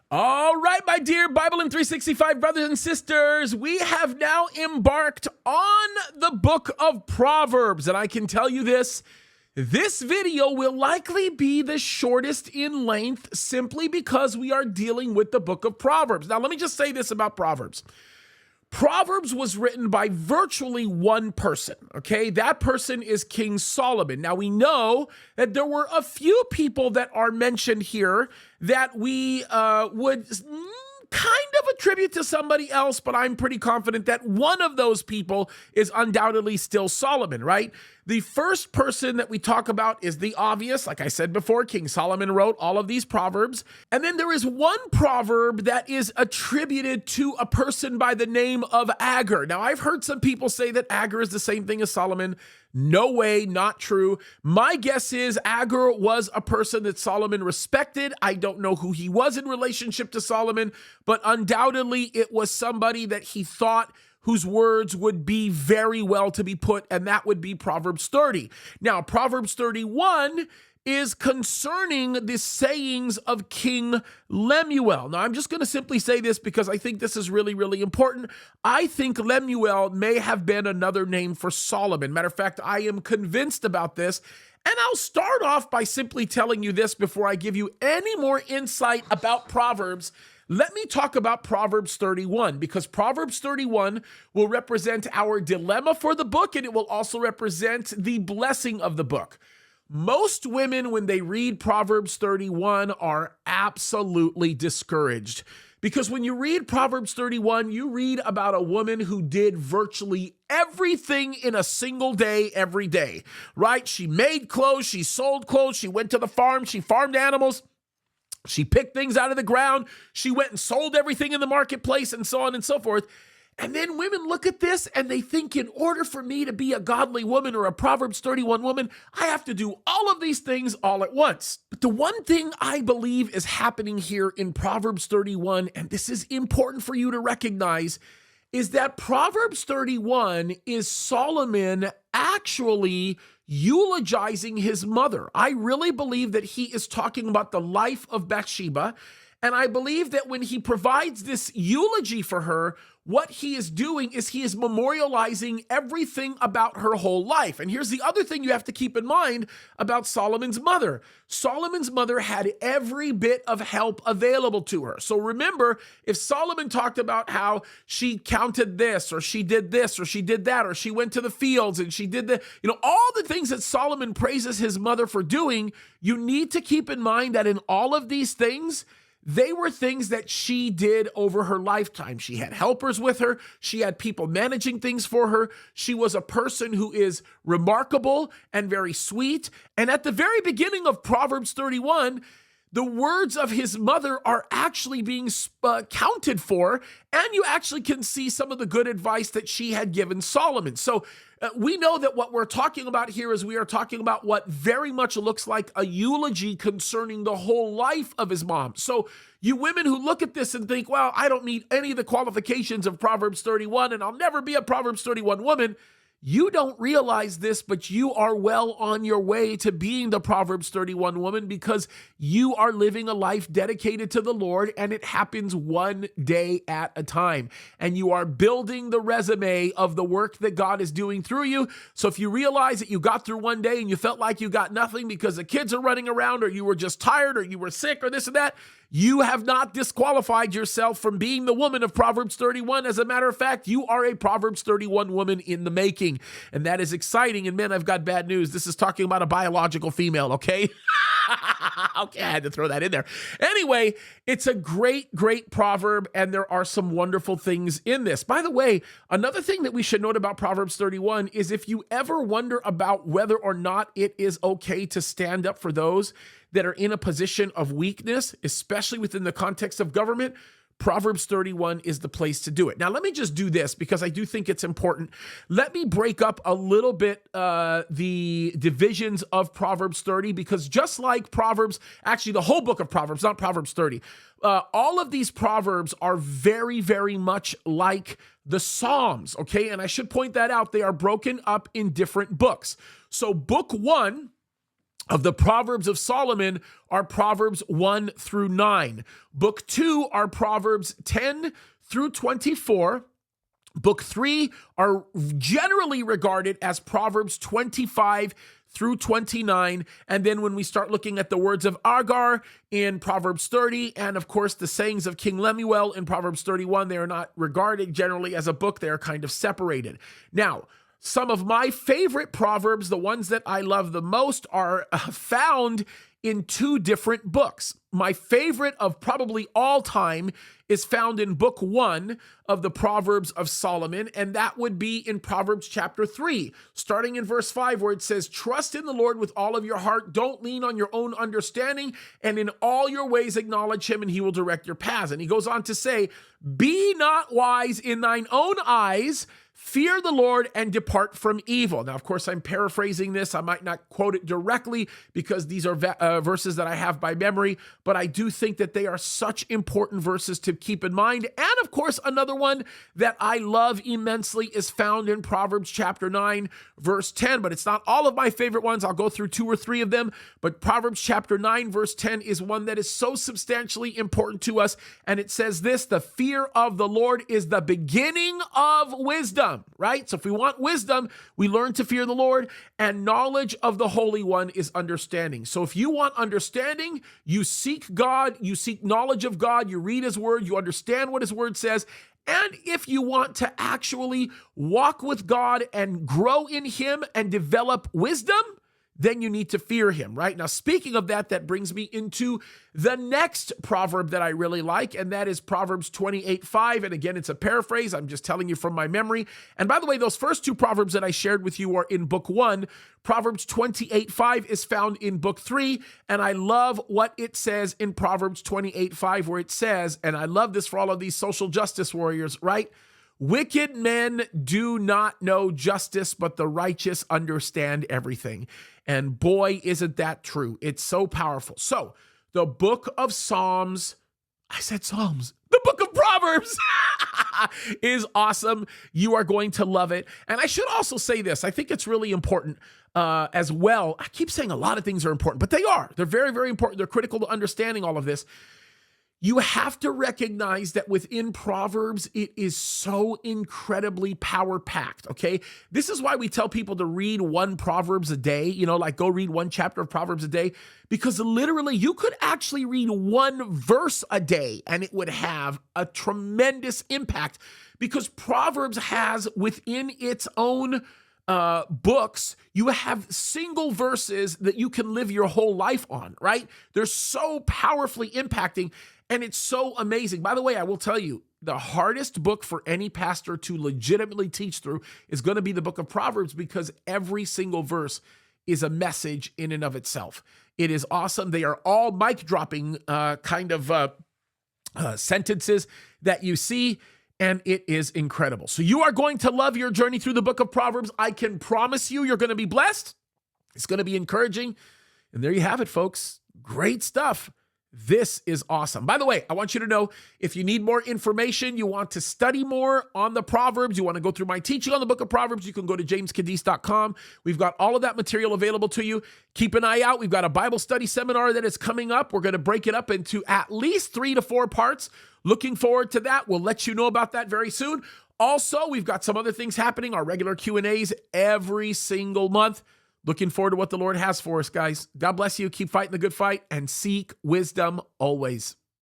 All right, my dear Bible in 365 brothers and sisters, we have now embarked on the book of Proverbs. And I can tell you this video will likely be the shortest in length simply because we are dealing with the book of Proverbs. Now, let me just say this about Proverbs. Proverbs was written by virtually one person, okay? That person is King Solomon. Now, we know that there were a few people that are mentioned here that we would kind of attribute to somebody else, but I'm pretty confident that one of those people is undoubtedly still Solomon, right? The first person that we talk about is the obvious. Like I said before, King Solomon wrote all of these proverbs. And then there is one proverb that is attributed to a person by the name of Agur. Now, I've heard some people say that Agur is the same thing as Solomon. No way, not true. My guess is Agur was a person that Solomon respected. I don't know who he was in relationship to Solomon, but undoubtedly it was somebody that he thought whose words would be very well to be put, and that would be Proverbs 30. Now, Proverbs 31 is concerning the sayings of King Lemuel. Now, I'm just going to simply say this because I think this is really, really important. I think Lemuel may have been another name for Solomon. Matter of fact, I am convinced about this. And I'll start off by simply telling you this before I give you any more insight about Proverbs. Let me talk about Proverbs 31 because Proverbs 31 will represent our dilemma for the book, and it will also represent the blessing of the book. Most women, when they read Proverbs 31, are absolutely discouraged because when you read Proverbs 31, you read about a woman who did virtually everything in a single day, every day, right? She made clothes, she sold clothes, she went to the farm, she farmed animals. She picked things out of the ground. She went and sold everything in the marketplace and so on and so forth. And then women look at this and they think in order for me to be a godly woman or a Proverbs 31 woman, I have to do all of these things all at once. But the one thing I believe is happening here in Proverbs 31, and this is important for you to recognize, is that Proverbs 31 is Solomon actually eulogizing his mother. I really believe that he is talking about the life of Bathsheba, and I believe that when he provides this eulogy for her, what he is doing is he is memorializing everything about her whole life. And here's the other thing you have to keep in mind about Solomon's mother. Solomon's mother had every bit of help available to her. So remember, if Solomon talked about how she counted this, or she did this, or she did that, or she went to the fields and she did all the things that Solomon praises his mother for doing, you need to keep in mind that in all of these things, they were things that she did over her lifetime. She had helpers with her. She had people managing things for her. She was a person who is remarkable and very sweet. And at the very beginning of Proverbs 31, the words of his mother are actually being counted for, and you actually can see some of the good advice that she had given Solomon. So we know that what we're talking about here is we are talking about what very much looks like a eulogy concerning the whole life of his mom. So you women who look at this and think, well, I don't meet any of the qualifications of Proverbs 31, and I'll never be a Proverbs 31 woman. You don't realize this, but you are well on your way to being the Proverbs 31 woman because you are living a life dedicated to the Lord, and it happens one day at a time. And you are building the resume of the work that God is doing through you. So if you realize that you got through one day and you felt like you got nothing because the kids are running around, or you were just tired, or you were sick, or this and that, you have not disqualified yourself from being the woman of Proverbs 31. As a matter of fact, you are a Proverbs 31 woman in the making. And that is exciting. And men, I've got bad news. This is talking about a biological female, okay? Okay, I had to throw that in there. Anyway, it's a great, great proverb, and there are some wonderful things in this. By the way, another thing that we should note about Proverbs 31 is if you ever wonder about whether or not it is okay to stand up for those that are in a position of weakness, especially within the context of government, Proverbs 31 is the place to do it. Now, let me just do this because I do think it's important. Let me break up a little bit the divisions of Proverbs 30, because just like Proverbs, actually the whole book of Proverbs, not Proverbs 30, all of these Proverbs are very, very much like the Psalms, okay? And I should point that out. They are broken up in different books. So book 1 of the Proverbs of Solomon are Proverbs 1 through 9. Book 2 are Proverbs 10 through 24. Book 3 are generally regarded as Proverbs 25 through 29. And then when we start looking at the words of Agar in Proverbs 30, and of course the sayings of King Lemuel in Proverbs 31, they are not regarded generally as a book. They are kind of separated. Now, some of my favorite Proverbs, the ones that I love the most, are found in 2 different books. My favorite of probably all time is found in book 1 of the Proverbs of Solomon, and that would be in Proverbs chapter 3, starting in verse 5, where it says, "Trust in the Lord with all of your heart. Don't lean on your own understanding, and in all your ways acknowledge him, and he will direct your paths." And he goes on to say, "Be not wise in thine own eyes. Fear the Lord and depart from evil." Now, of course, I'm paraphrasing this. I might not quote it directly because these are verses that I have by memory, but I do think that they are such important verses to keep in mind. And of course, another one that I love immensely is found in Proverbs chapter 9, verse 10, but it's not all of my favorite ones. I'll go through 2 or 3 of them, but Proverbs chapter 9, verse 10 is one that is so substantially important to us. And it says this: "The fear of the Lord is the beginning of wisdom." Right? So if we want wisdom, we learn to fear the Lord, and knowledge of the Holy One is understanding. So if you want understanding, you seek God, you seek knowledge of God, you read his word, you understand what his word says. And if you want to actually walk with God and grow in him and develop wisdom, then you need to fear him, right? Now, speaking of that, that brings me into the next proverb that I really like, and that is Proverbs 28:5. And again, it's a paraphrase. I'm just telling you from my memory. And by the way, those first 2 proverbs that I shared with you are in book 1. Proverbs 28:5 is found in book 3. And I love what it says in Proverbs 28:5, where it says, and I love this for all of these social justice warriors, right? "Wicked men do not know justice, but the righteous understand everything." And boy, isn't that true. It's so powerful. So the book of Psalms, I said Psalms, the book of Proverbs is awesome. You are going to love it. And I should also say this. I think it's really important as well. I keep saying a lot of things are important, but they are. They're very, very important. They're critical to understanding all of this. You have to recognize that within Proverbs, it is so incredibly power-packed, okay? This is why we tell people to read 1 Proverbs a day, like go read 1 chapter of Proverbs a day, because literally you could actually read 1 verse a day and it would have a tremendous impact, because Proverbs has within its own books, you have single verses that you can live your whole life on, right? They're so powerfully impacting, and it's so amazing. By the way, I will tell you, the hardest book for any pastor to legitimately teach through is going to be the book of Proverbs, because every single verse is a message in and of itself. It is awesome. They are all mic-dropping sentences that you see, and it is incredible. So you are going to love your journey through the book of Proverbs. I can promise you, you're going to be blessed. It's going to be encouraging. And there you have it, folks. Great stuff. This is awesome. By the way, I want you to know, if you need more information, you want to study more on the Proverbs, you want to go through my teaching on the book of Proverbs, you can go to jamescadis.com. We've got all of that material available to you. Keep an eye out. We've got a Bible study seminar that is coming up. We're going to break it up into at least 3 to 4 parts. Looking forward to that. We'll let you know about that very soon. Also, we've got some other things happening, our regular Q&As every single month. Looking forward to what the Lord has for us, guys. God bless you. Keep fighting the good fight and seek wisdom always.